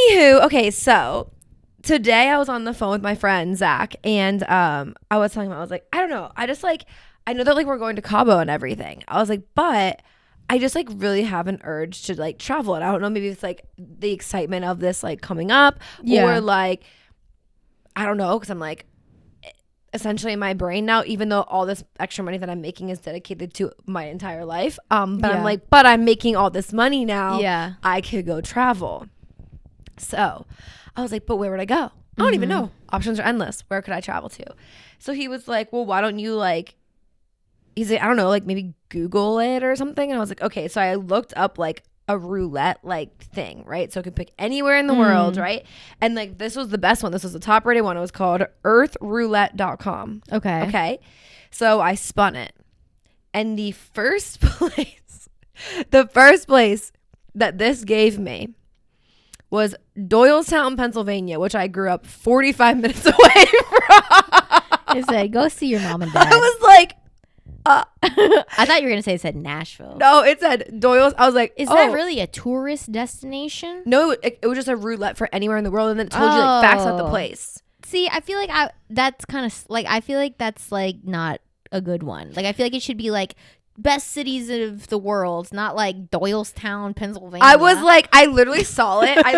Anywho, okay, so today I was on the phone with my friend Zach, and I was telling him, I was like, I don't know, I just like, I know that like we're going to Cabo and everything. I was like, but I just like really have an urge to like travel, and I don't know, maybe it's like the excitement of this like coming up, or like I don't know, because I'm like essentially in my brain now, even though all this extra money that I'm making is dedicated to my entire life, but I'm like, but I'm making all this money now, I could go travel. So I was like, but where would I go? I don't even know. Options are endless. Where could I travel to? So he was like, well, why don't you like, he's like, I don't know, like maybe Google it or something. And I was like, okay. So I looked up like a roulette like thing, right? So I could pick anywhere in the world, right? And like this was the best one. This was the top rated one. It was called earthroulette.com. Okay. So I spun it. And the first place that this gave me was Doylestown, Pennsylvania, which I grew up 45 minutes away from. It said, go see your mom and dad. I was like, I thought you were going to say it said Nashville. No, it said Doyle's. I was like, is that really a tourist destination? No, it was just a roulette for anywhere in the world, and then it told you like facts about the place. See, I feel like that's kind of like, I feel like that's like not a good one. Like I feel like it should be like best cities of the world, not like Doylestown, Pennsylvania. I was like, I literally saw it. I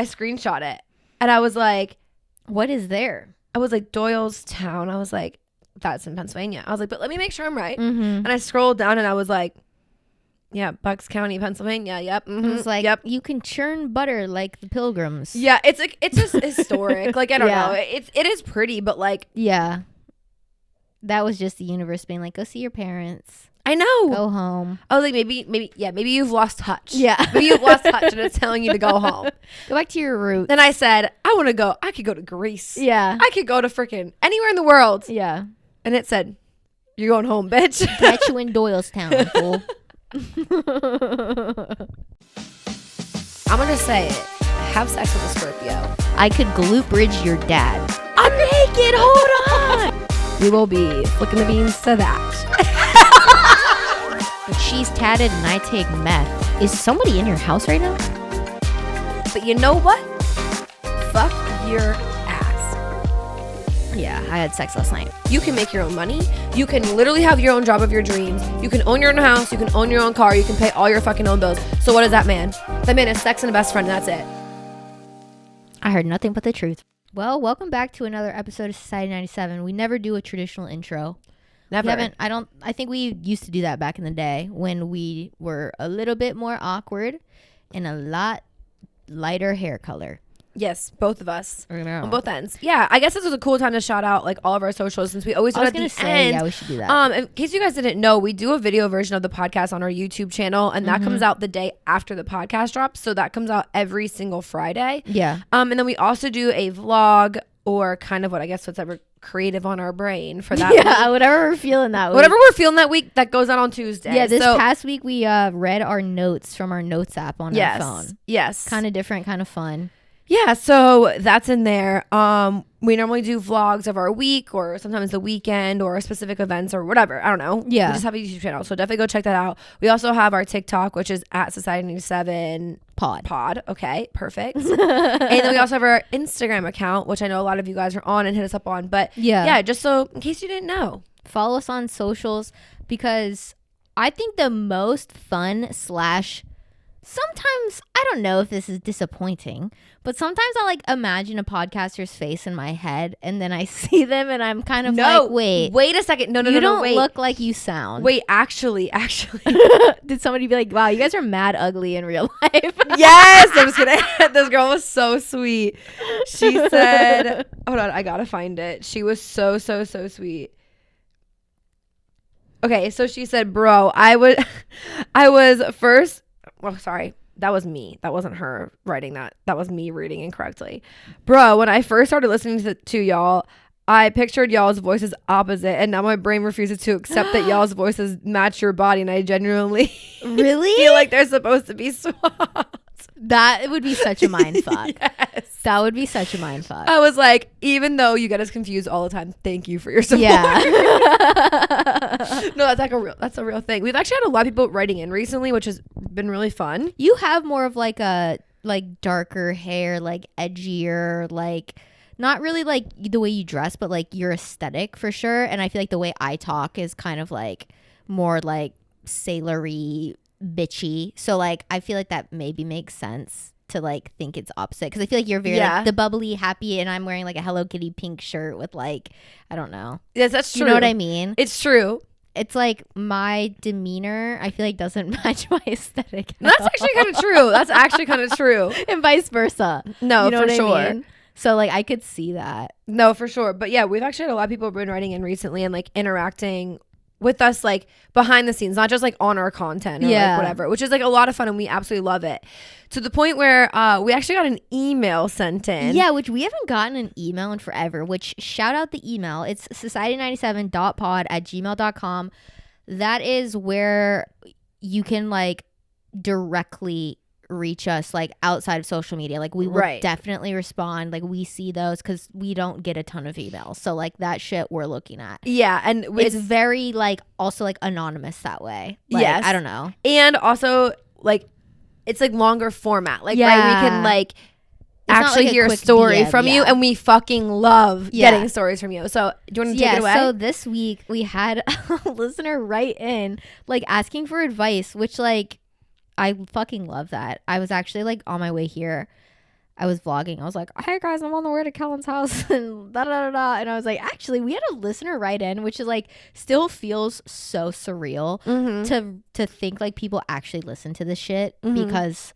screenshot it, and I was like, what is there? I was like, Doylestown. I was like, that's in Pennsylvania. I was like, but let me make sure I'm right. And I scrolled down and I was like, yeah, Bucks County, Pennsylvania. Yep. I was like, you can churn butter like the Pilgrims. Yeah, it's like, it's just historic. Like, I don't know. It is pretty, but like, yeah, that was just the universe being like, go see your parents. I know. Go home. I was like, maybe you've lost touch. Yeah. Maybe you've lost touch and it's telling you to go home. Go back to your roots. Then I said, I could go to Greece. Yeah. I could go to freaking anywhere in the world. Yeah. And it said, you're going home, bitch. Catch you in Doylestown, fool. I'm going to say it. Have sex with a Scorpio. I could glute bridge your dad. I'm naked. Hold on. We will be flicking the beans to that. But she's tatted and I take meth. Is somebody in your house right now? But you know what? Fuck your ass. Yeah, I had sex last night. You can make your own money. You can literally have your own job of your dreams. You can own your own house. You can own your own car. You can pay all your fucking own bills. So what is that man? That man is sex and a best friend, and that's it. I heard nothing but the truth. Well, welcome back to another episode of Society 97. We never do a traditional intro. Never. I think we used to do that back in the day when we were a little bit more awkward and a lot lighter hair color. Yes, both of us. I know. On both ends. Yeah, I guess this was a cool time to shout out like all of our socials since we always do it at the end. Yeah, we should do that. In case you guys didn't know, we do a video version of the podcast on our YouTube channel, and that comes out the day after the podcast drops. So that comes out every single Friday. Yeah. And then we also do a vlog or kind of whatever creative on our brain for that week. Whatever we're feeling that week. Whatever we're feeling that week, that goes out on Tuesday. Yeah, this past week we read our notes from our notes app on our phone. Yes. Kind of different, kind of fun. Yeah, so that's in there. We normally do vlogs of our week or sometimes the weekend or specific events or whatever. I don't know. Yeah. We just have a YouTube channel, so definitely go check that out. We also have our TikTok, which is at Society97 Pod. Okay, perfect. And then we also have our Instagram account, which I know a lot of you guys are on and hit us up on. But yeah, just so in case you didn't know. Follow us on socials because I think the most fun / sometimes, I don't know if this is disappointing, but sometimes I like imagine a podcaster's face in my head and then I see them and I'm kind of like, wait a second. No, you don't look like you sound. Wait, actually. Did somebody be like, wow, you guys are mad ugly in real life? Yes. I'm just kidding. This girl was so sweet. She said, hold on, I gotta find it. She was so sweet. Okay, so she said, bro, I was first. Well, sorry. That was me. That wasn't her writing that. That was me reading incorrectly. Bro, when I first started listening to y'all, I pictured y'all's voices opposite, and now my brain refuses to accept that y'all's voices match your body, and I genuinely really feel like they're supposed to be swapped. That would be such a mind fuck. Yes. That would be such a mind fuck. I was like, even though you get us confused all the time, thank you for your support. Yeah. No, that's a real thing. We've actually had a lot of people writing in recently, which has been really fun. You have more of like a like darker hair, like edgier, like not really like the way you dress, but like your aesthetic for sure. And I feel like the way I talk is kind of like more like sailory, bitchy. So like I feel like that maybe makes sense to like think it's opposite, because I feel like you're very like the bubbly, happy, and I'm wearing like a Hello Kitty pink shirt with like, I don't know. Yes, that's true. You know what I mean? It's true. It's like my demeanor, I feel like, doesn't match my aesthetic. That's actually kind of true. That's actually kind of true. And vice versa. No, you know for what sure. I mean? So like I could see that. No, for sure. But yeah, we've actually had a lot of people who've been writing in recently and like interacting with us like behind the scenes, not just like on our content or like whatever, which is like a lot of fun, and we absolutely love it. To the point where we actually got an email sent in. Yeah, which we haven't gotten an email in forever, which shout out the email. It's society97.pod@gmail.com. That is where you can like directly reach us like outside of social media. Like we will definitely respond. Like we see those because we don't get a ton of emails. So like that shit we're looking at. Yeah. And it's very like also like anonymous that way. Like, yes. I don't know. And also like it's like longer format. Like right, we can like actually hear a story DM, from you, and we fucking love getting stories from you. So do you want to take it away? So this week we had a listener write in like asking for advice, which like I fucking love that. I was actually like on my way here, I was vlogging. I was like, hey guys, I'm on the way to Kellen's house and da da da da. And I was like, actually, we had a listener write in, which is like still feels so surreal to think like people actually listen to this shit, because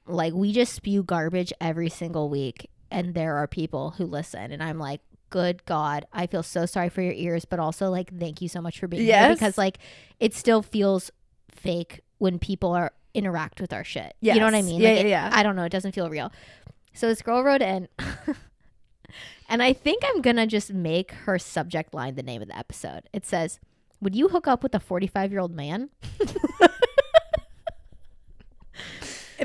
like we just spew garbage every single week and there are people who listen, and I'm like, good God, I feel so sorry for your ears, but also like thank you so much for being here, because like it still feels fake when people are interact with our shit. You know what I mean? Like I don't know, it doesn't feel real. So this girl wrote in and I think I'm gonna just make her subject line the name of the episode. It says, would you hook up with a 45-year-old man?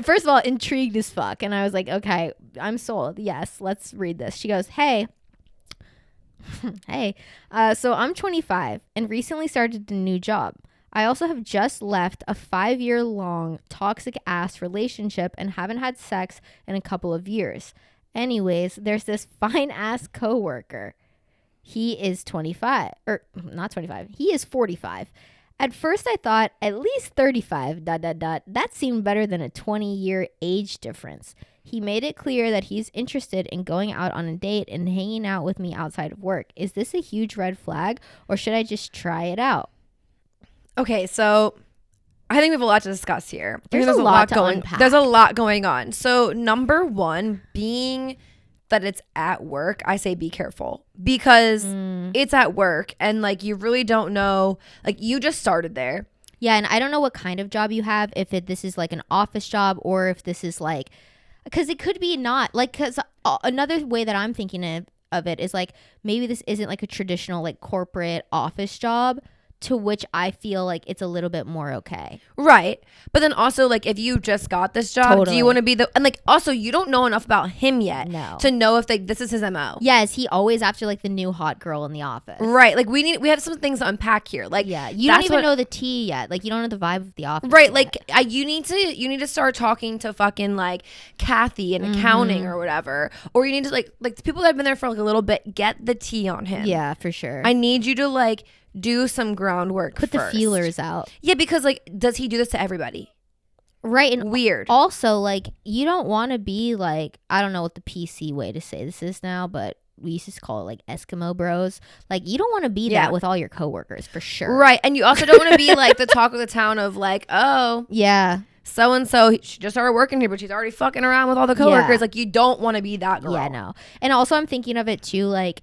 First of all, intrigued as fuck. And I was like, okay, I'm sold. Yes, let's read this. She goes, hey, so I'm 25 and recently started a new job. I also have just left a 5-year-long toxic ass relationship and haven't had sex in a couple of years. Anyways, there's this fine ass coworker. He is 25, or not 25. He is 45. At first I thought at least 35, ... That seemed better than a 20-year age difference. He made it clear that he's interested in going out on a date and hanging out with me outside of work. Is this a huge red flag, or should I just try it out? Okay, so I think we have a lot to discuss here. There's a lot to unpack. There's a lot going on. So number one, being that it's at work, I say be careful, because it's at work and like you really don't know, like you just started there. Yeah, and I don't know what kind of job you have, if this is like an office job or if this is like, because it could be not like, because another way that I'm thinking of it is like maybe this isn't like a traditional like corporate office job, to which I feel like it's a little bit more okay. Right. But then also, like, if you just got this job, do you want to be and like, also, you don't know enough about him yet to know if like this is his MO. Yeah, is he always after like the new hot girl in the office? Right. Like, we have some things to unpack here. Like, yeah, you don't even know the tea yet. Like, you don't know the vibe of the office. Right. Yet. Like, you need to start talking to fucking like Kathy in accounting or whatever. Or you need to like people that have been there for like a little bit, get the tea on him. Yeah, for sure. I need you to like do some groundwork Put first. the feelers out. Yeah, because like, does he do this to everybody? Right. And weird. Also, like, you don't want to be like, I don't know what the PC way to say this is now, but we used to call it like Eskimo bros. Like, you don't want to be that with all your coworkers, for sure. Right. And you also don't want to be like the talk of the town of like, oh yeah, so and so, she just started working here, but she's already fucking around with all the coworkers. Like, you don't want to be that girl. Yeah, no. And also, I'm thinking of it too, like,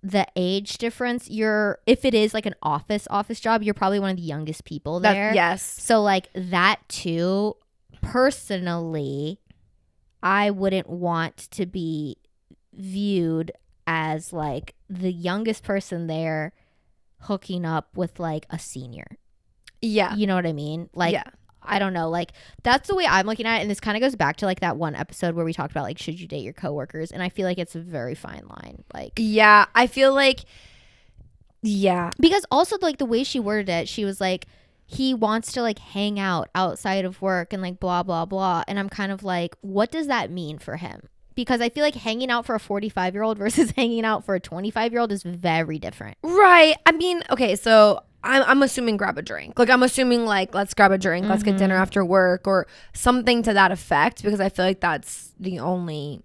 the age difference. If it is like an office job, you're probably one of the youngest people there. Yes. So like that too, personally, I wouldn't want to be viewed as like the youngest person there hooking up with like a senior. Yeah. You know what I mean? Like, yeah. I don't know, like that's the way I'm looking at it, and this kind of goes back to like that one episode where we talked about like, should you date your coworkers, and I feel like it's a very fine line. Like, yeah, I feel like, yeah, because also like the way she worded it, she was like, he wants to like hang out outside of work and like blah blah blah, and I'm kind of like, what does that mean for him? Because I feel like hanging out for a 45-year-old versus hanging out for a 25-year-old is very different. Right. I mean, okay, so I'm assuming grab a drink. Like, I'm assuming like, let's grab a drink, let's get dinner after work or something to that effect, because I feel like that's the only,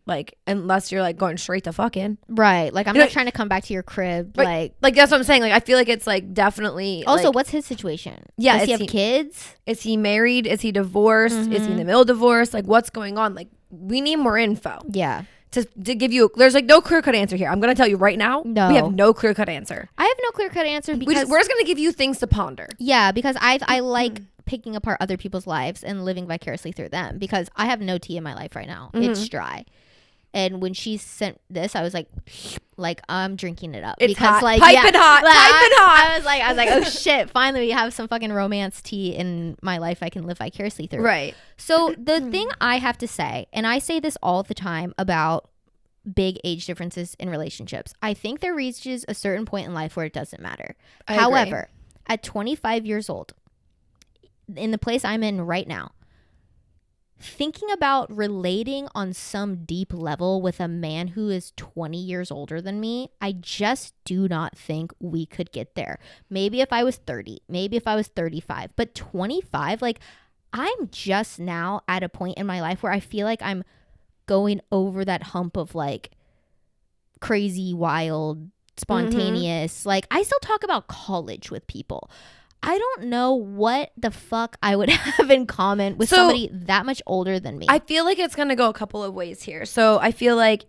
like, unless you're like going straight to fucking. Right. Like, I'm not trying to come back to your crib. Like that's what I'm saying. Like, I feel like it's like definitely. Also, like, wh's his situation? Yeah. Does he have kids? Is he married? Is he divorced? Is he in the middle of divorce? Like, what's going on? Like, we need more info. Yeah. To give you, there's like no clear cut answer here. I'm going to tell you right now. No. We have no clear cut answer. I have no clear cut answer because we're just going to give you things to ponder. Yeah, because I like picking apart other people's lives and living vicariously through them, because I have no tea in my life right now. It's dry. And when she sent this, I was like I'm drinking it up. It's because hot. like Piping hot. like, Piping hot. I was like, oh shit, finally we have some fucking romance tea in my life I can live vicariously through. Right. So the thing I have to say, and I say this all the time about big age differences in relationships, I think there reaches a certain point in life where it doesn't matter. However, at 25 years old, in the place I'm in right now, thinking about relating on some deep level with a man who is 20 years older than me, I just do not think we could get there. Maybe if I was 30, maybe if I was 35, but 25, like, I'm just now at a point in my life where I feel like I'm going over that hump of like crazy, wild, spontaneous. Like, I still talk about college with people. I don't know what the fuck I would have in common with somebody that much older than me. I feel like it's going to go a couple of ways here. So I feel like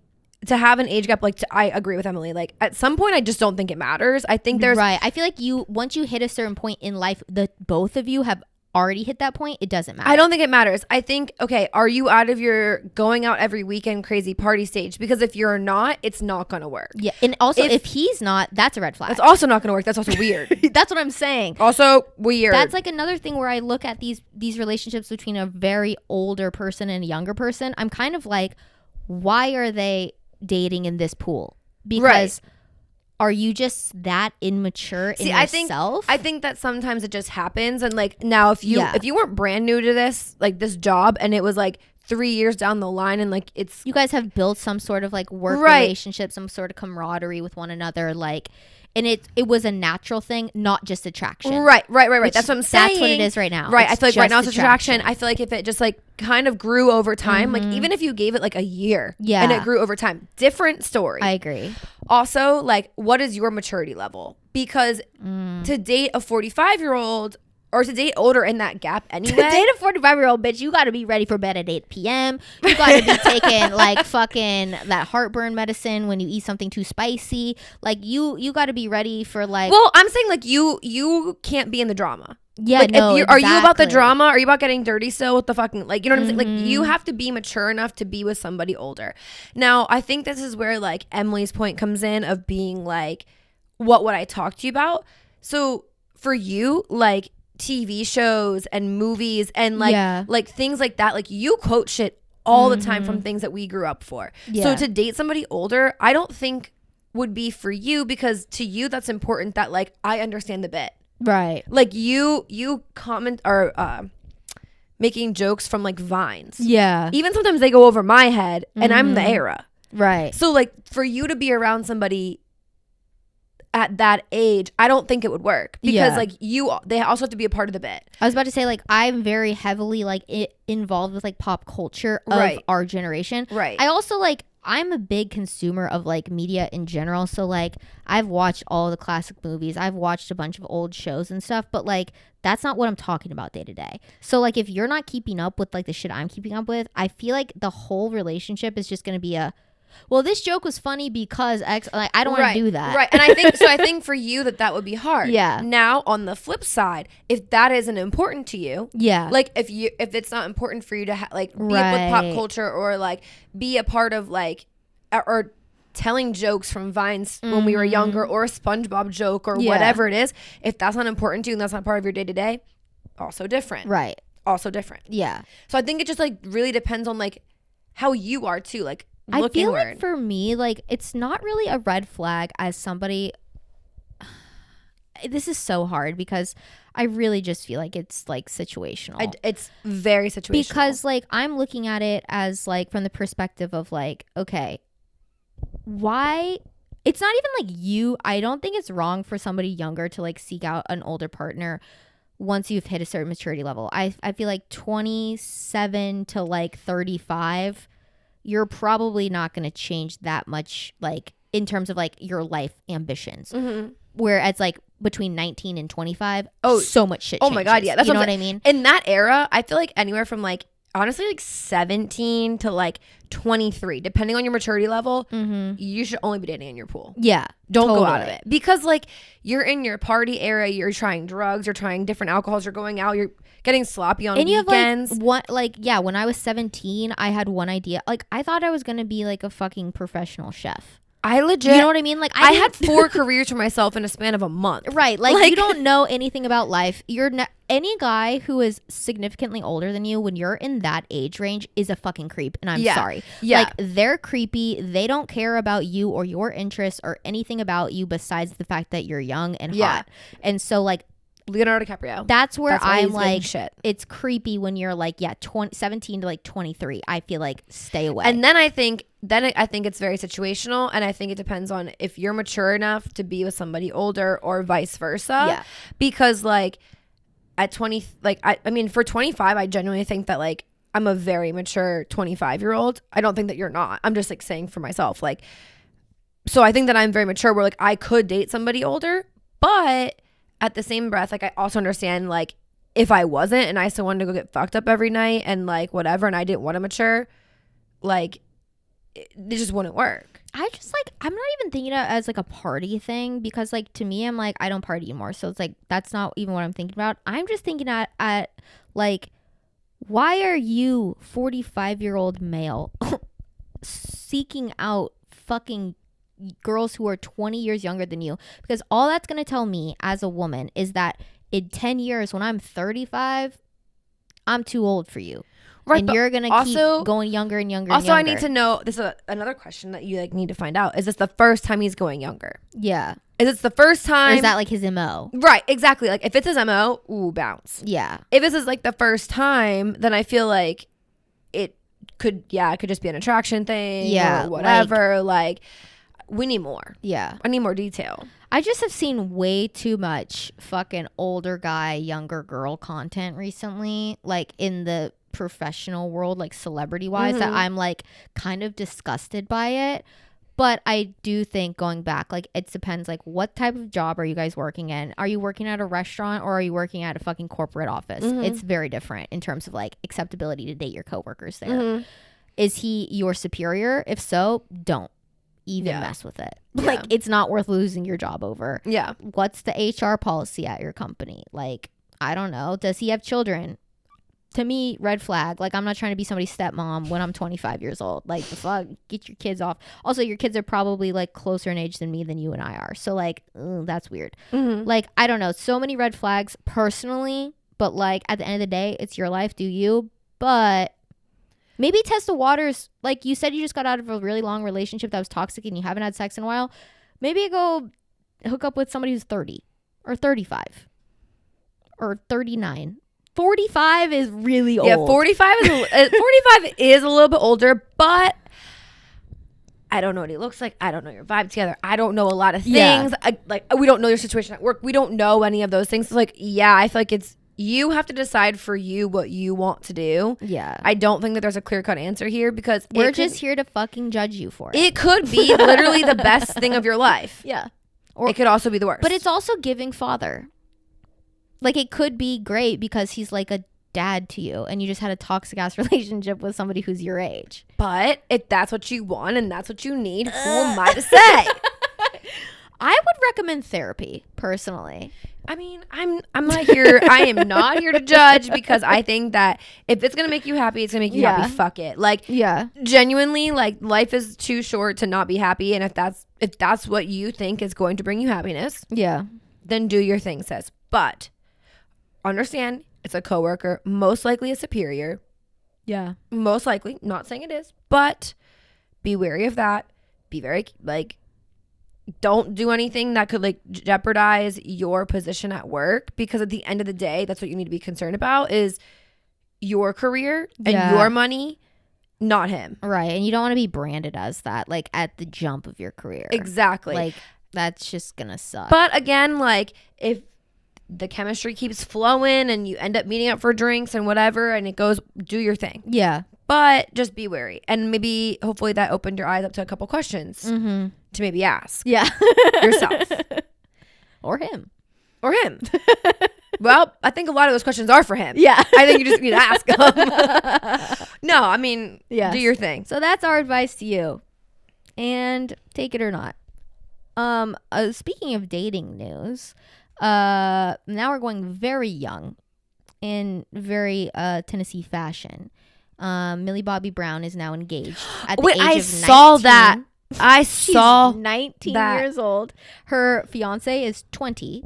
to have an age gap, like, I agree with Emily. Like, at some point, I just don't think it matters. I think there's... Right. I feel like once you hit a certain point in life, both of you have already hit that point, it doesn't matter. I don't think it matters. I think, okay, are you out of your going out every weekend crazy party stage? Because if you're not, it's not going to work. Yeah. And also, if he's not, that's a red flag. That's also not going to work. That's also weird. That's what I'm saying. Also weird. That's like another thing where I look at these relationships between a very older person and a younger person. I'm kind of like, why are they dating in this pool? Because are you just that immature in yourself? I think that sometimes it just happens. And like, now if you weren't brand new to this, like this job, and it was like 3 years down the line, and like you guys have built some sort of like work relationship, some sort of camaraderie with one another, like, and it was a natural thing, not just attraction. Right. That's what I'm saying. That's what it is right now. Right. I feel like right now it's attraction. I feel like if it just like kind of grew over time, like even if you gave it like a year and it grew over time, different story. I agree. Also, like, what is your maturity level? Because to date a 45-year-old or to date older in that gap anyway. To date a 45-year-old bitch, you got to be ready for bed at 8 p.m. You got to be taking like fucking that heartburn medicine when you eat something too spicy. Like you got to be ready for like. Well, I'm saying like you can't be in the drama. Yeah, like, no, are you about the drama? Are you about getting dirty still with the fucking, like, you know what I'm saying? Like, you have to be mature enough to be with somebody older. Now, I think this is where like Emily's point comes in of being like, what would I talk to you about? So for you, like, TV shows and movies and like things like that, like, you quote shit all the time from things that we grew up for. So to date somebody older, I don't think would be for you, because to you that's important that like I understand the bit. Right. Like you comment or making jokes from like Vines. Yeah. Even sometimes they go over my head and I'm the era. Right. So like for you to be around somebody at that age, I don't think it would work, because like they also have to be a part of the bit. I was about to say, like, I'm very heavily like involved with like pop culture of our generation. Right. I also like, I'm a big consumer of like media in general. So like I've watched all the classic movies. I've watched a bunch of old shows and stuff, but like that's not what I'm talking about day to day. So like if you're not keeping up with like the shit I'm keeping up with, I feel like the whole relationship is just going to be well, this joke was funny because X, like, I don't want to do that. Right. And I think for you that would be hard. Yeah. Now on the flip side, if that isn't important to you, like if it's not important for you to like be up with pop culture or like be a part of like or telling jokes from Vines when we were younger, or a SpongeBob joke or whatever it is, if that's not important to you and that's not part of your day to day, also different. Right. Also different. Yeah. So I think it just like really depends on like how you are too. Like, I feel like for me, like, it's not really a red flag as somebody. this is so hard because I really just feel like it's like situational. It's very situational. Because like I'm looking at it as like from the perspective of like, okay, why? It's not even like you. I don't think it's wrong for somebody younger to like seek out an older partner once you've hit a certain maturity level. I feel like 27 to like 35, you're probably not going to change that much, like in terms of like your life ambitions. Mm-hmm. Whereas like between 19 and 25, so much shit changes. Oh my God, yeah. That's you know what I mean? In that era, I feel like anywhere from like, honestly, like 17 to like 23, depending on your maturity level, you should only be dating in your pool. Yeah. Don't go out of it. Because like you're in your party era, you're trying drugs, you're trying different alcohols, you're going out, you're getting sloppy on weekends. Have like when I was 17, I had one idea. Like I thought I was going to be like a fucking professional chef. I legit, you know what I mean? Like I had 4 careers for myself in a span of a month. Right. Like you don't know anything about life. Any guy who is significantly older than you when you're in that age range is a fucking creep. And I'm sorry. Yeah. Like they're creepy. They don't care about you or your interests or anything about you besides the fact that you're young and hot. And so like Leonardo DiCaprio. That's where I'm like, shit. It's creepy when you're like, 17 to like 23. I feel like stay away. And then I think it's very situational, and I think it depends on if you're mature enough to be with somebody older or vice versa. Yeah. Because like at 20, like I mean for 25, I genuinely think that like I'm a very mature 25-year-old. I don't think that you're not. I'm just like saying for myself, like, so I think that I'm very mature where like I could date somebody older, but at the same breath, like I also understand like if I wasn't and I still wanted to go get fucked up every night and like whatever, and I didn't want to mature, like it just woun't work. I just like, I'm not even thinking of it as like a party thing because like to me, I'm like, I don't party anymore. So it's like, that's not even what I'm thinking about. I'm just thinking at like, why are you 45-year-old male seeking out fucking girls who are 20 years younger than you? Because all that's going to tell me as a woman is that in 10 years when I'm 35, I'm too old for you. Right, and you're going to keep going younger and younger and younger. I need to know, this is another question that you like need to find out. Is this the first time he's going younger? Yeah. Is it the first time? Or is that like his MO? Right, exactly. Like if it's his MO, ooh, bounce. Yeah. If this is like the first time, then I feel like it could just be an attraction thing or whatever. Like we need more. Yeah. I need more detail. I just have seen way too much fucking older guy, younger girl content recently, like in the professional world, like celebrity wise, that I'm like kind of disgusted by it. But I do think going back, like it depends, like what type of job are you guys working in? Are you working at a restaurant or are you working at a fucking corporate office? It's very different in terms of like acceptability to date your coworkers there. Is he your superior? If so, don't even mess with it. Like it's not worth losing your job over. Yeah. What's the HR policy at your company? Like, I don't know. Does he have children? To me, red flag. Like, I'm not trying to be somebody's stepmom when I'm 25 years old. Like, the fuck? Get your kids off. Also, your kids are probably, like, closer in age than me than you and I are. So, like, that's weird. Like, I don't know. So many red flags personally. But, like, at the end of the day, it's your life. Do you? But maybe test the waters. Like, you said you just got out of a really long relationship that was toxic and you haven't had sex in a while. Maybe go hook up with somebody who's 30 or 35 or 39. 45 is really old. Yeah, 45 is a little bit older, but I don't know what he looks like. I don't know your vibe together. I don't know a lot of things. Yeah. We don't know your situation at work. We don't know any of those things. So like, yeah, I feel like you have to decide for you what you want to do. Yeah. I don't think that there's a clear-cut answer here because we're just here to fucking judge you for it. It could be literally the best thing of your life. Yeah. Or it could also be the worst. But it's also giving father. Like, it could be great because he's like a dad to you and you just had a toxic ass relationship with somebody who's your age. But if that's what you want and that's what you need, who am I to say? I would recommend therapy, personally. I mean, I'm not here. I am not here to judge because I think that if it's going to make you happy, it's going to make you happy. Fuck it. Like, genuinely, like, life is too short to not be happy. And if that's what you think is going to bring you happiness, then do your thing, sis. But understand, it's a coworker, most likely a superior. Yeah. Most likely. Not saying it is, but be wary of that. Be very, like, don't do anything that could like jeopardize your position at work, because at the end of the day, that's what you need to be concerned about is your career and your money, not him. Right. And you don't want to be branded as that, like at the jump of your career. Exactly. Like that's just gonna suck. But again, like if the chemistry keeps flowing and you end up meeting up for drinks and whatever and it goes, do your thing. Yeah. But just be wary. And maybe hopefully that opened your eyes up to a couple questions to maybe ask. Yeah. Yourself. Or him. Well, I think a lot of those questions are for him. Yeah. I think you just need to ask him. No, I mean, do your thing. So that's our advice to you. And take it or not. Speaking of dating news, now we're going very young in very Tennessee fashion. Millie Bobby Brown is now engaged at the age of 19. I saw that. She's 19 years old. Her fiance is 20.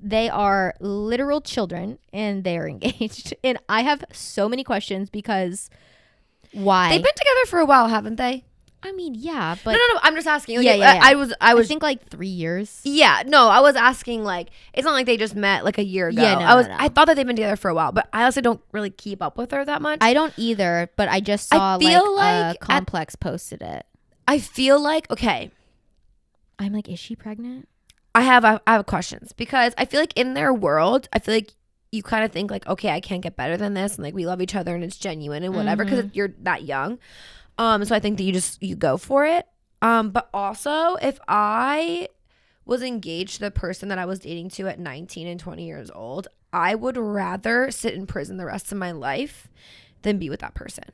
They are literal children and they're engaged. And I have so many questions because why? They've been together for a while, haven't they? I mean, yeah, but no. I'm just asking. Like, yeah. I think like 3 years. Yeah, no, I was asking like it's not like they just met like a year ago. Yeah, no. I thought that they've been together for a while, but I also don't really keep up with her that much. I don't either, but I just saw Complex posted it. I feel like okay. I'm like, is she pregnant? I have questions because I feel like in their world, I feel like you kind of think like, okay, I can't get better than this, and like we love each other and it's genuine and whatever because you're that young. So I think that you go for it. But also if I was engaged to the person that I was dating to at 19 and 20 years old, I would rather sit in prison the rest of my life than be with that person.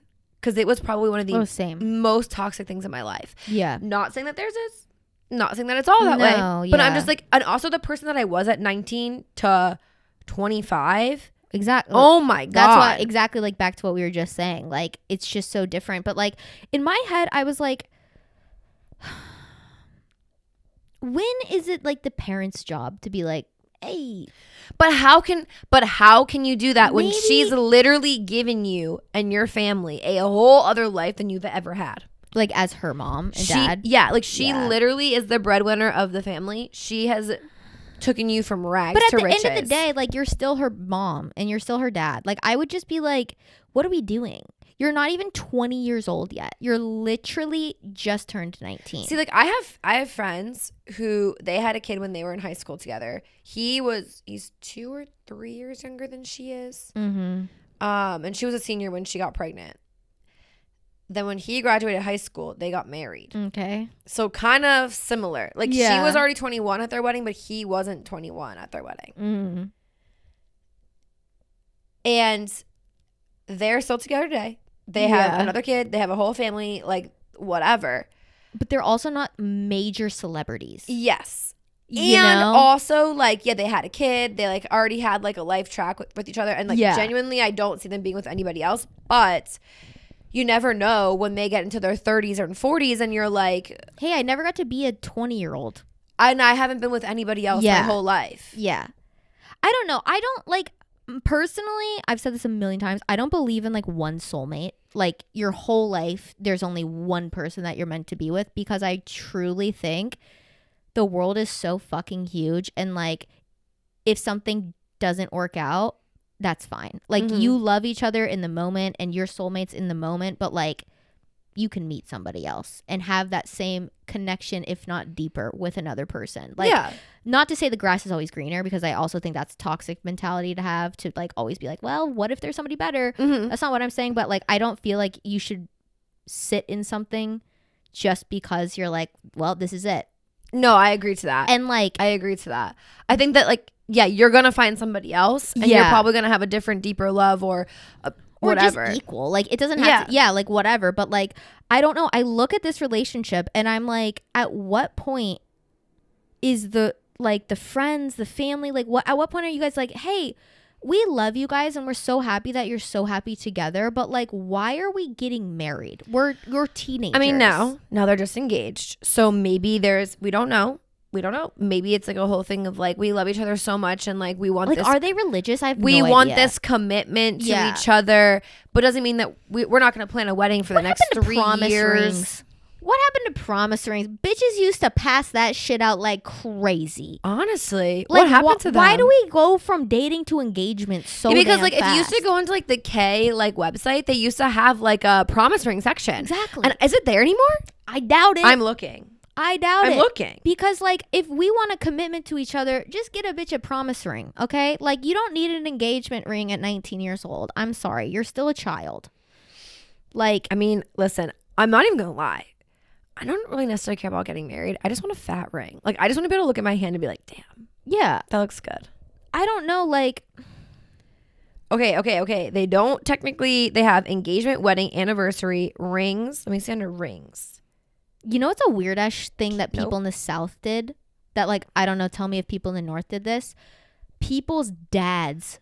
Because it was probably one of the most toxic things in my life. Yeah. Not saying that theirs is. Not saying that it's all that way. But I'm just like, and also the person that I was at 19 to 25. Exactly. Oh my God. That's why exactly like back to what we were just saying. Like it's just so different. But like in my head, I was like, when is it like the parents' job to be like, hey, but how can you do that when she's literally given you and your family a whole other life than you've ever had? Like as her mom and dad? Yeah, like she literally is the breadwinner of the family. She has taken you from rags to riches. But at the end of the day, like you're still her mom and you're still her dad. Like I would just be like, what are we doing? You're not even 20 years old yet. You're literally just turned 19. See, like I have friends who they had a kid when they were in high school together. He's 2 or 3 years younger than she is. And she was a senior when she got pregnant. Then when he graduated high school, they got married. Okay. So kind of similar. Like she was already 21 at their wedding, but he wasn't 21 at their wedding. And they're still together today. They have another kid. They have a whole family, like whatever. But they're also not major celebrities. Yes. And also like, they had a kid. They like already had like a life track with each other. And like genuinely, I don't see them being with anybody else. But you never know when they get into their 30s or 40s and you're like, hey, I never got to be a 20-year-old. And I haven't been with anybody else my whole life. Yeah. I don't know. I don't like, personally, I've said this a million times. I don't believe in like one soulmate. Like your whole life, there's only one person that you're meant to be with, because I truly think the world is so fucking huge. And like, if something doesn't work out, that's fine. Like you love each other in the moment and your soulmates in the moment, but like you can meet somebody else and have that same connection, if not deeper, with another person. Like, not to say the grass is always greener, because I also think that's toxic mentality to have, to like always be like, well, what if there's somebody better? That's not what I'm saying. But like, I don't feel like you should sit in something just because you're like, well, this is it. No, I agree to that. And like, I agree to that. I think that like, you're going to find somebody else and you're probably going to have a different, deeper love or whatever. Or just equal. Like it doesn't have to, like whatever. But like, I don't know. I look at this relationship and I'm like, at what point is the friends, the family, like at what point are you guys like, hey, we love you guys and we're so happy that you're so happy together, but like, why are we getting married? We're teenagers. I mean, now they're just engaged. So maybe we don't know. Maybe it's like a whole thing of like, we love each other so much and like we want like, this. Are they religious? We want this commitment to each other, but doesn't mean that we're not going to plan a wedding for the next 3 years. Rings? What happened to promise rings? Bitches used to pass that shit out like crazy. Honestly, Like, what happened to them? Why do we go from dating to engagement so because damn like fast? if you used to go into like the K like website, they used to have like a promise ring section. Exactly. And is it there anymore? I doubt it. I'm looking. I doubt it. I'm looking. Because, like, if we want a commitment to each other, just get a bitch a promise ring, okay? Like, you don't need an engagement ring at 19 years old. I'm sorry. You're still a child. Like, I mean, listen, I'm not even gonna lie. I don't really necessarily care about getting married. I just want a fat ring. Like, I just want to be able to look at my hand and be like, damn, yeah. that looks good. I don't know, like... Okay. They don't technically, they have engagement, wedding, anniversary, rings. Let me see under rings. You know, it's a weird-ass thing that people Nope. in the South did? That, like, I don't know, tell me if people in the North did this. People's dads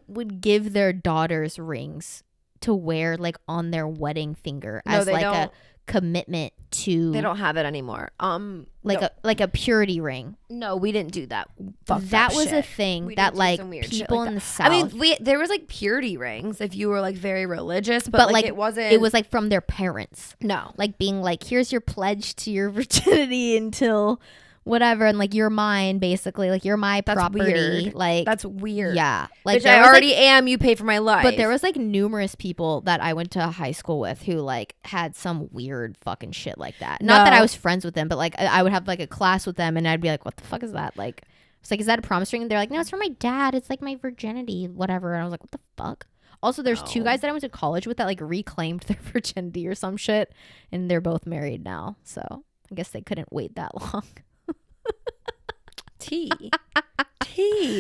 would give their daughters rings to wear, like, on their wedding finger as, like, a commitment to... They don't have it anymore. Like a purity ring. No, we didn't do that. Fuck That was shit. a thing We that, did do like, some weird shit people like in that. the South... I mean, there was like purity rings if you were like very religious, but like it wasn't. It was like from their parents. No. Like being like, here's your pledge to your virginity until whatever, and like you're mine, basically. Like you're my That's property. weird. Like That's weird. yeah. Like Which I already am. You pay for my life. But there was like numerous people that I went to high school with who like had some weird fucking shit like that. Not that I was friends with them, but like I would have like a class with them and I'd be like, what the fuck is that? Like, it's like, is that a promise ring? And they're like, no, it's for my dad. It's like my virginity, whatever. And I was like, what the fuck? Also, there's two guys that I went to college with that like reclaimed their virginity or some shit. And they're both married now. So I guess they couldn't wait that long. Tea.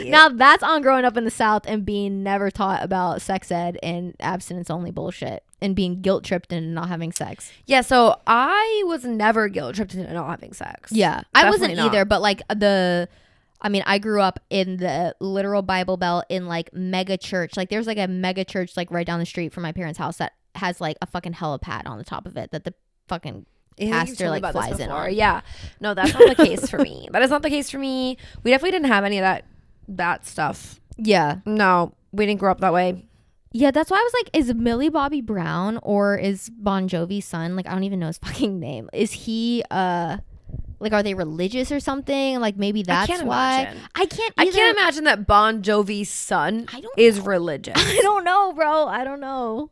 Now that's on growing up in the South and being never taught about sex ed and abstinence only bullshit and being guilt tripped into not having sex. Yeah, so I was never guilt tripped into not having sex. Yeah, I wasn't Definitely not. either. But like I grew up in the literal Bible Belt in like mega church. Like there's like a mega church like right down the street from my parents' house that has like a fucking helipad on the top of it that the fucking pastor like flies in on. Yeah. No, that's not the case for me. That is not the case for me. We definitely didn't have any of that stuff. Yeah. No, we didn't grow up that way. Yeah, that's why I was like, is Millie Bobby Brown or is Bon Jovi's son, like I don't even know his fucking name. Is he like are they religious or something? Like maybe that's why. Imagine. I can't imagine that Bon Jovi's son is religious. I don't know, bro. I don't know.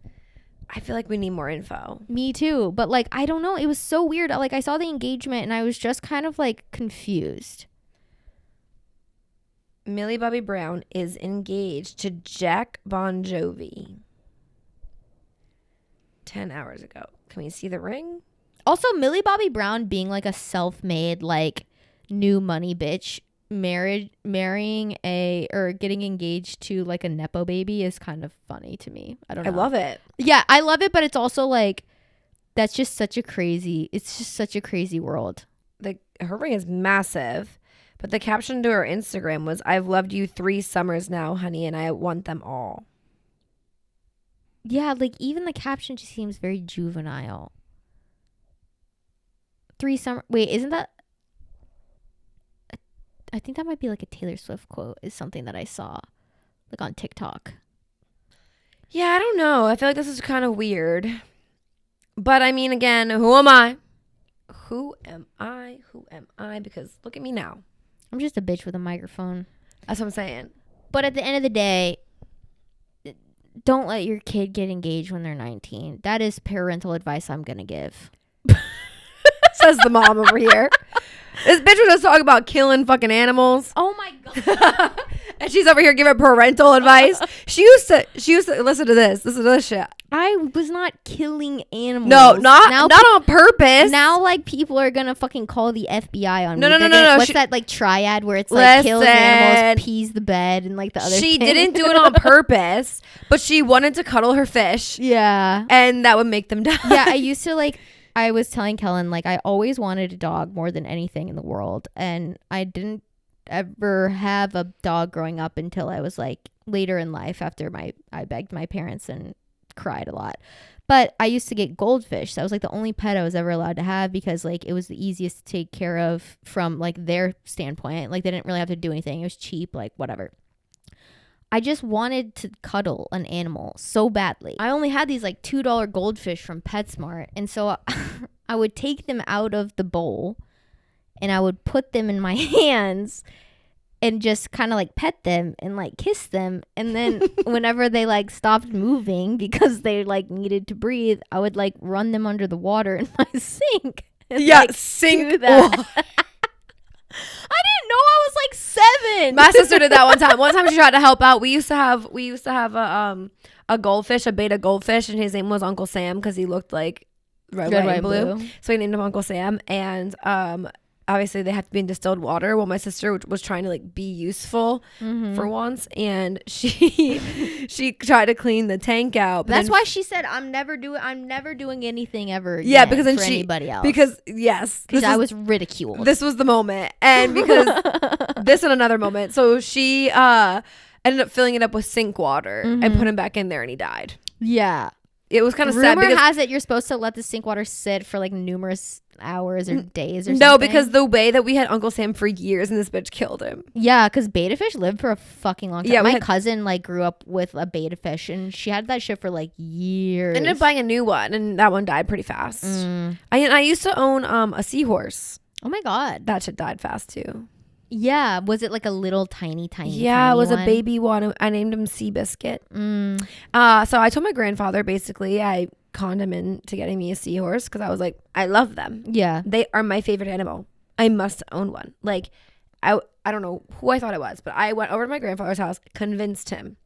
I feel like we need more info. Me too. But like, I don't know. It was so weird. Like I saw the engagement and I was just kind of like confused. Millie Bobby Brown is engaged to Jack Bon Jovi 10 hours ago. Can we see the ring? Also, Millie Bobby Brown being like a self-made, like new money bitch, marrying or getting engaged to like a Nepo baby is kind of funny to me. I don't know. I love it. Yeah, I love it, but it's also like it's just such a crazy world. Her ring is massive, but the caption to her Instagram was, "I've loved you 3 summers now, honey, and I want them all." Yeah, like even the caption just seems very juvenile. 3 summer. Wait, isn't that? I think that might be like a Taylor Swift quote. Is something that I saw, like on TikTok. Yeah, I don't know. I feel like this is kind of weird. But I mean, again, who am I? Who am I? Who am I? Because look at me now. I'm just a bitch with a microphone. That's what I'm saying. But at the end of the day, don't let your kid get engaged when they're 19. That is parental advice I'm going to give. Says the mom over here. This bitch was just talking about killing fucking animals. Oh my God. And she's over here giving parental advice. She used to listen to this. Listen to this shit. I was not killing animals. No, not on purpose. Now, like, people are gonna fucking call the FBI on me. No. What's that, like, triad where it's, like, kills animals, pees the bed, and, like, the other She thing? didn't do it on purpose, but she wanted to cuddle her fish. Yeah. And that would make them die. Yeah, I used to, like, I was telling Kellen, like, I always wanted a dog more than anything in the world. And I didn't ever have a dog growing up until I was, like, later in life after I begged my parents and cried a lot. But I used to get goldfish. That was like the only pet I was ever allowed to have because like it was the easiest to take care of from like their standpoint. Like they didn't really have to do anything. It was cheap, like whatever. I just wanted to cuddle an animal so badly. I only had these like $2 goldfish from PetSmart. And so I I would take them out of the bowl and I would put them in my hands and just kind of like pet them and like kiss them. And then whenever they like stopped moving because they like needed to breathe, I would like run them under the water in my sink. And, like, sink do that. I didn't know I was like 7. My sister did that one time. One time she tried to help out. We used to have a goldfish, a beta goldfish, and his name was Uncle Sam because he looked like red, white, and blue. So we named him Uncle Sam. And obviously they have to be in distilled water. Well, my sister was trying to like be useful for once, and she tried to clean the tank out. That's why she said, "I'm never doing anything ever again." Yeah, because then for anybody else. Because yes, because I was ridiculed. This was the moment, and because this and another moment. So she ended up filling it up with sink water and put him back in there, and he died. Yeah. It was kind of sad. Rumor has it you're supposed to let the sink water sit for like numerous hours or days or something. No, because the way that we had Uncle Sam for years and this bitch killed him. Yeah, because beta fish live for a fucking long time. Yeah, my cousin like grew up with a beta fish and she had that shit for like years. Ended up buying a new one and that one died pretty fast. I used to own a seahorse. Oh my God. That shit died fast too. Yeah. Was it like a little tiny Yeah, it was one? a baby one. I named him Sea Biscuit. So I told my grandfather, basically, I conned him into getting me a seahorse because I was like, I love them. Yeah. They are my favorite animal. I must own one. Like, I don't know who I thought it was, but I went over to my grandfather's house, convinced him.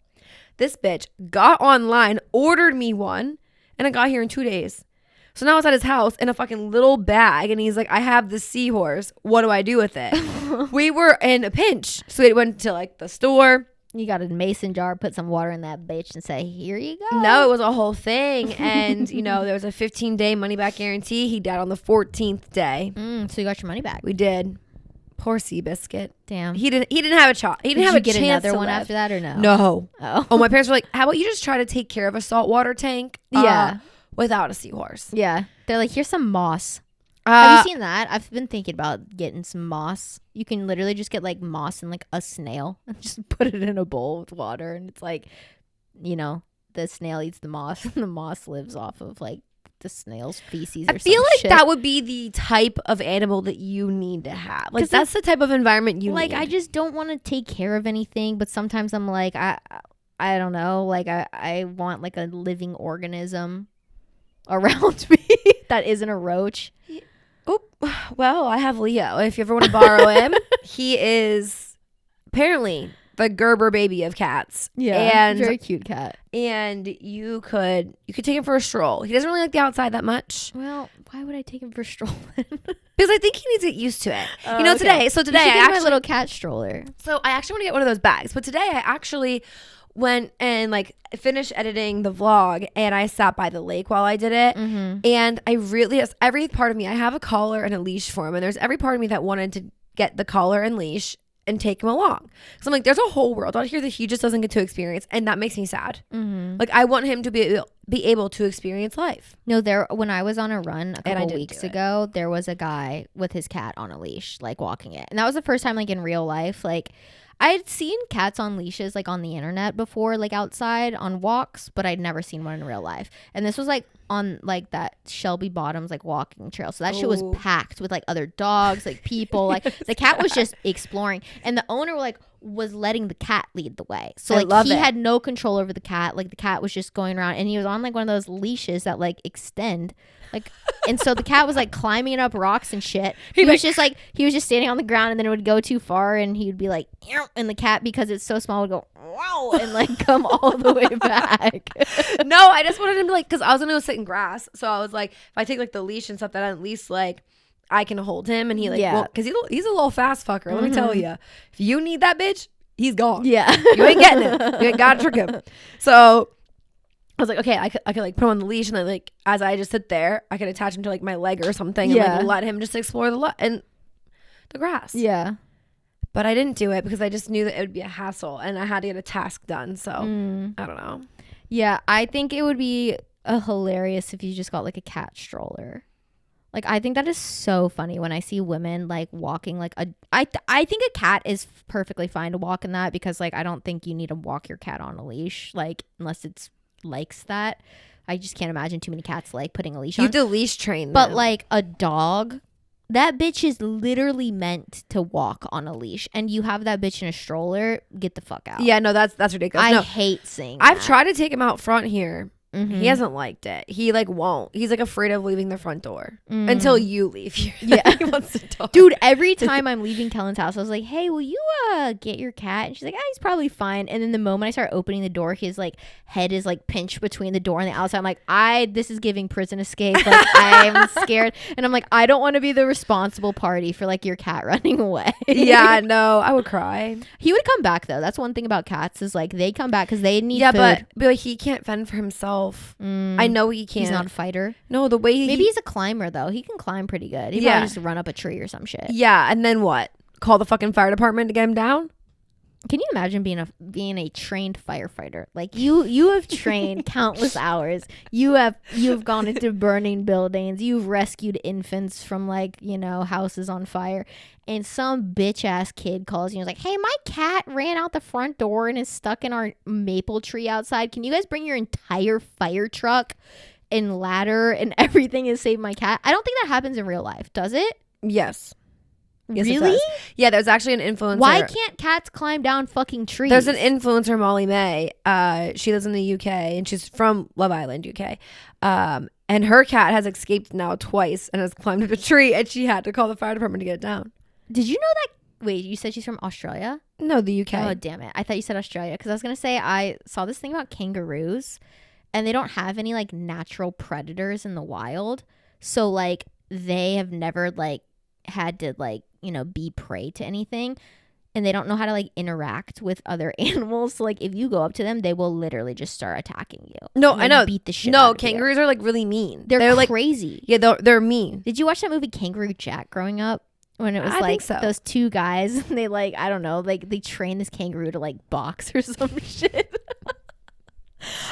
This bitch got online, ordered me one, and it got here in 2 days. So now it's at his house in a fucking little bag, and he's like, I have this seahorse. What do I do with it? We were in a pinch. So we went to like the store. You got a mason jar, put some water in that bitch and say, here you go. No, it was a whole thing. And, there was a 15-day money-back guarantee. He died on the 14th day. So you got your money back. We did. Poor Sea Biscuit. Damn. He didn't have a shot. He didn't have a chance to get another one live. after that or no? No. Oh, My parents were like, how about you just try to take care of a saltwater tank? Yeah. Without a seahorse. Yeah. They're like, here's some moss. Have you seen that? I've been thinking about getting some moss. You can literally just get like moss and like a snail and just put it in a bowl with water. And it's like, the snail eats the moss and the moss lives off of like the snail's feces or I feel like shit. that would be the type of animal that you need to have. Like that's the type of environment you need. I just don't want to take care of anything. But sometimes I'm like, I don't know. Like I want like a living organism around me that isn't a roach. Oh, well, I have Leo. If you ever want to borrow him, he is apparently the Gerber baby of cats. Yeah, and very cute cat. And you could take him for a stroll. He doesn't really like the outside that much. Well, why would I take him for a stroll then? Because I think he needs to get used to it. Okay. Today I get my little cat stroller. So I actually want to get one of those bags. But today I actually went and like finished editing the vlog and I sat by the lake while I did it. And I really, every part of me, I have a collar and a leash for him, and there's every part of me that wanted to get the collar and leash and take him along. So I'm like, there's a whole world out here that he just doesn't get to experience, and that makes me sad. Like I want him to be able to experience life. No, when I was on a run a couple weeks ago, there was a guy with his cat on a leash, like walking it, and that was the first time, like in real life, like I'd seen cats on leashes like on the internet before, like outside on walks, but I'd never seen one in real life. And this was like on like that Shelby Bottoms like walking trail. So that shit was packed with like other dogs, like people. Like the cat was just exploring, and the owner like was letting the cat lead the way. So like he had no control over the cat. Like the cat was just going around, and he was on like one of those leashes that like extend. Like, and so the cat was like climbing up rocks and shit. He was just standing on the ground, and then it would go too far, and he would be like, "Ew," and the cat, because it's so small, would go wow and like come all the way back. No, I just wanted him to like, because I was gonna go sit in grass, so I was like, if I take like the leash and stuff, that at least like I can hold him, and he like, because he's a little fast fucker. Let me tell you, if you need that bitch, he's gone. Yeah, you ain't getting it. You ain't gotta trick him. So I was like, okay, I could like put him on the leash, and then like as I just sit there, I could attach him to like my leg or something, and like let him just explore the grass. Yeah. But I didn't do it because I just knew that it would be a hassle, and I had to get a task done. So I don't know. Yeah, I think it would be hilarious if you just got like a cat stroller. Like I think that is so funny when I see women like walking like I think a cat is perfectly fine to walk in that, because like I don't think you need to walk your cat on a leash, like unless it's likes that. I just can't imagine too many cats like putting a leash You on. have to leash train them. But like a dog, that bitch is literally meant to walk on a leash, and you have that bitch in a stroller. Get the fuck out. Yeah, no, that's ridiculous. I No, hate seeing I've that. tried to take him out front here. Mhm. He hasn't liked it. He like won't. He's like afraid of leaving the front door Mm. until you leave here. Yeah. He wants to talk. Dude, every time I'm leaving Kellen's house, I was like, hey, will you get your cat? And she's like, he's probably fine. And then the moment I start opening the door, his like head is like pinched between the door and the outside. I'm like, this is giving prison escape. Like, I'm scared. And I'm like, I don't want to be the responsible party for like your cat running away. Yeah, no, I would cry. He would come back though. That's one thing about cats is like they come back because they need Yeah, food. but like, he can't fend for himself. I know he can't. He's not a fighter. No, the way Maybe he's a climber though. He can climb pretty good. He Yeah. probably just run up a tree or some shit. Yeah, and then what? Call the fucking fire department to get him down? Can you imagine being a trained firefighter? Like you have trained countless hours. You have gone into burning buildings. You've rescued infants from like, houses on fire. And some bitch ass kid calls you and is like, hey, my cat ran out the front door and is stuck in our maple tree outside. Can you guys bring your entire fire truck and ladder and everything and save my cat? I don't think that happens in real life. Does it? Yes. Yes, it Really? does. Yeah, there's actually an influencer. Why can't cats climb down fucking trees? There's an influencer, Molly May. She lives in the UK and she's from Love Island, UK. And her cat has escaped now twice and has climbed up a tree, and she had to call the fire department to get it down. Did you know that? Wait, you said she's from Australia? No, the UK. Oh, damn it. I thought you said Australia because I was going to say I saw this thing about kangaroos and they don't have any like natural predators in the wild. So like they have never like had to like, be prey to anything, and they don't know how to like interact with other animals. So like if you go up to them, they will literally just start attacking you. No, and, I like, know. Beat the shit No, out of you. kangaroos are like really mean. They're like crazy. Yeah, they're mean. Did you watch that movie Kangaroo Jack growing up? When it was I like think so. those two guys, and they like, I don't know, like they train this kangaroo to like box or some shit.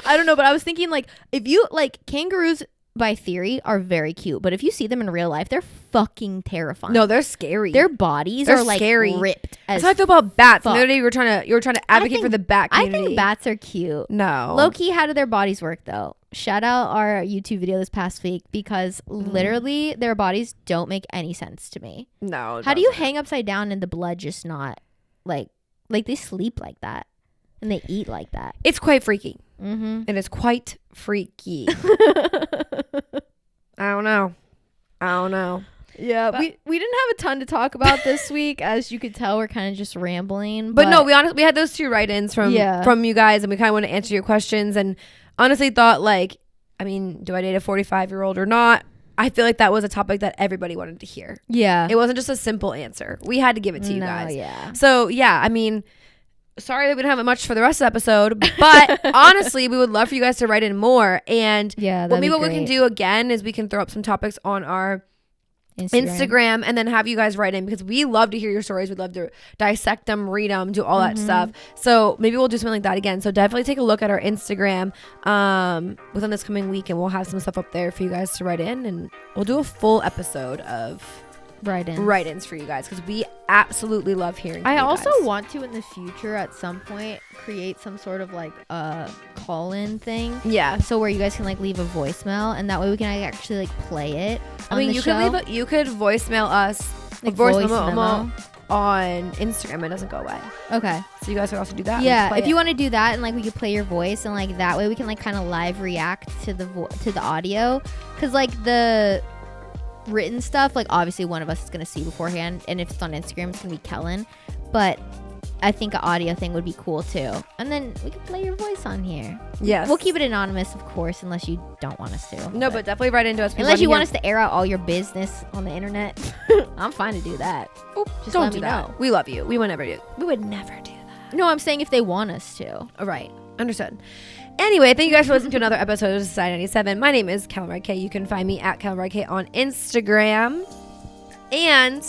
I don't know, but I was thinking like if you like kangaroos by theory are very cute, but if you see them in real life, they're fucking terrifying. No, they're scary. Their bodies They're are like scary. ripped as That's how I feel about bats. The fuck. other day you were trying to advocate for the bat I community. think bats are cute. No. Low-key, how do their bodies work though? Shout out our YouTube video this past week because literally their bodies don't make any sense to me. No. How do you hang upside down and the blood just not like they sleep like that and they eat like that? It's quite freaky. Mm-hmm. It is quite freaky. I don't know. Yeah, But- we didn't have a ton to talk about this week. As you could tell, we're kind of just rambling. But no, we had those 2 write-ins from you guys, and we kind of want to answer your questions, and honestly thought like, I mean, do I date a 45-year-old or not? I feel like that was a topic that everybody wanted to hear. yeah, It wasn't just a simple answer. We had to give it to you guys. Yeah. So yeah, I mean, sorry that we didn't have much for the rest of the episode, but honestly, we would love for you guys to write in more. And Yeah, maybe what we can do again is we can throw up some topics on our Instagram and then have you guys write in, because we love to hear your stories. We'd love to dissect them, read them, do all that stuff. So maybe we'll do something like that again. So definitely take a look at our Instagram within this coming week, and we'll have some stuff up there for you guys to write in, and we'll do a full episode of write-ins for you guys, because we absolutely love hearing from I you also guys. want to in the future at some point create some sort of like a call-in thing. Yeah. So where you guys can like leave a voicemail, and that way we can actually like play it. I mean, you could voicemail us, Like a voice voice memo memo. on Instagram. It doesn't go away. Okay. So you guys could also do that. Yeah, if you want to do that, and like we could play your voice, and like that way we can like kind of live react to the audio, because like the written stuff, like obviously one of us is gonna see beforehand, and if it's on Instagram, it's gonna be Kellen. But I think an audio thing would be cool too, and then we can play your voice on here. Yes. We'll keep it anonymous, of course, unless you don't want us to. No, but definitely write into us. unless you want us to air out all your business on the internet, I'm fine to do that. Just don't let do me that. know. We love you. We would never do that. No, I'm saying if they want us to. All right. Understood. Anyway, thank you guys for listening to another episode of Society 97. My name is Kellen K. You can find me at Kellen K on Instagram. And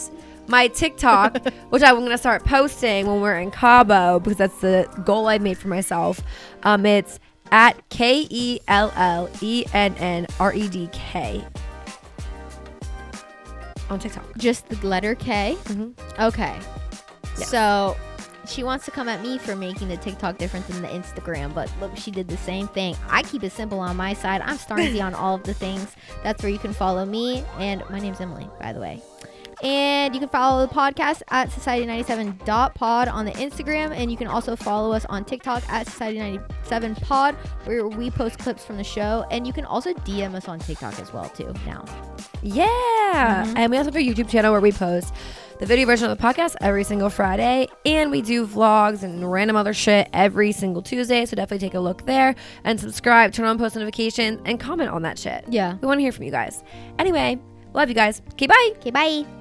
my TikTok, which I'm going to start posting when we're in Cabo, because that's the goal I made for myself. It's at KELLENNREDK on TikTok. Just the letter K. Mm-hmm. Okay. Yeah. So she wants to come at me for making the TikTok different than the Instagram, but look, she did the same thing. I keep it simple on my side. I'm Starzy on all of the things. That's where you can follow me. And my name's Emily, by the way. And you can follow the podcast at society97.pod on the Instagram. And you can also follow us on TikTok at society97pod, where we post clips from the show. And you can also DM us on TikTok as well, too, now. Yeah. And we also have a YouTube channel where we post the video version of the podcast every single Friday. And we do vlogs and random other shit every single Tuesday. So definitely take a look there and subscribe, turn on post notifications, and comment on that shit. Yeah. We want to hear from you guys. Anyway, love you guys. Okay, bye. Okay, bye.